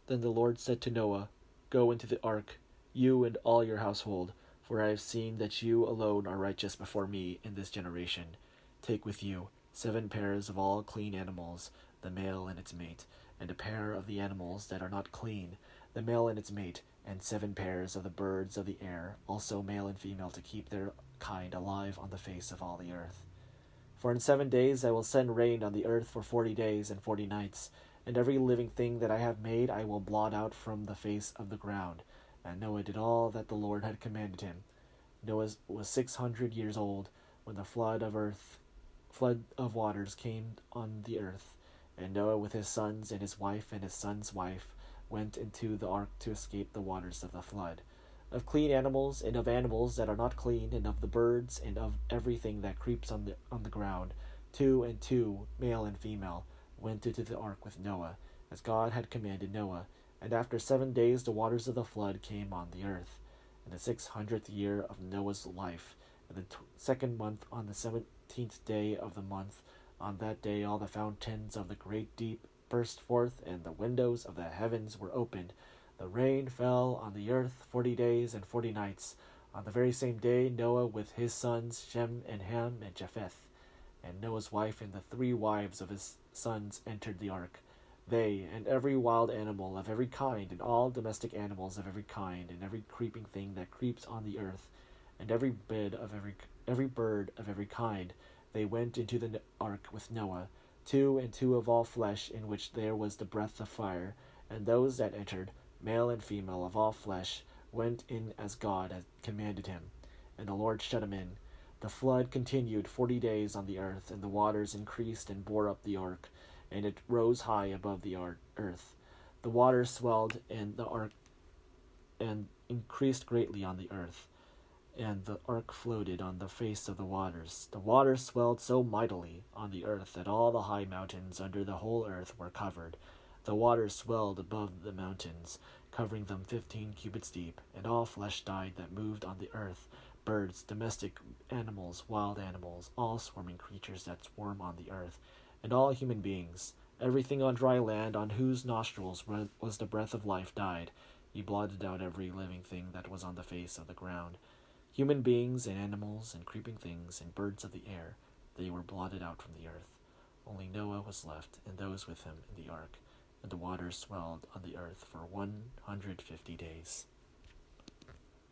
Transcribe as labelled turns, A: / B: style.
A: Then the Lord said to Noah, Go into the ark, you and all your household, for I have seen that you alone are righteous before me in this generation. Take with you 7 pairs of all clean animals, the male and its mate, and a pair of the animals that are not clean, the male and its mate, and 7 pairs of the birds of the air, also male and female, to keep their kind alive on the face of all the earth. For in 7 days I will send rain on the earth for 40 days and 40 nights, and every living thing that I have made I will blot out from the face of the ground. And Noah did all that the Lord had commanded him. Noah was 600 years old when the flood of waters came on the earth, and Noah with his sons and his wife and his son's wife went into the ark to escape the waters of the flood. Of clean animals and of animals that are not clean, and of the birds and of everything that creeps on the ground, 2 and 2, male and female, went into the ark with Noah, as God had commanded Noah. And after 7 days the waters of the flood came on the earth. In the 600th year of Noah's life, in the second month, on the 17th day of the month, on that day all the fountains of the great deep burst forth, and the windows of the heavens were opened. The rain fell on the earth 40 days and 40 nights. On the very same day Noah with his sons Shem and Ham and Japheth, and Noah's wife and the 3 wives of his sons entered the ark. They, and every wild animal of every kind, and all domestic animals of every kind, and every creeping thing that creeps on the earth, and every bird of every kind, they went into the ark with Noah, 2 and 2 of all flesh, in which there was the breath of fire. And those that entered, male and female of all flesh, went in as God had commanded him. And the Lord shut him in. The flood continued 40 days on the earth, and the waters increased and bore up the ark, and it rose high above the earth. The waters swelled, and the ark and increased greatly on the earth, and the ark floated on the face of the waters. The waters swelled so mightily on the earth that all the high mountains under the whole earth were covered. The waters swelled above the mountains, covering them 15 cubits deep, and all flesh died that moved on the earth, birds, domestic animals, wild animals, all swarming creatures that swarm on the earth, and all human beings. Everything on dry land, on whose nostrils was the breath of life, died. He blotted out every living thing that was on the face of the ground. Human beings and animals and creeping things and birds of the air, they were blotted out from the earth. Only Noah was left, and those with him in the ark, and the waters swelled on the earth for 150 days.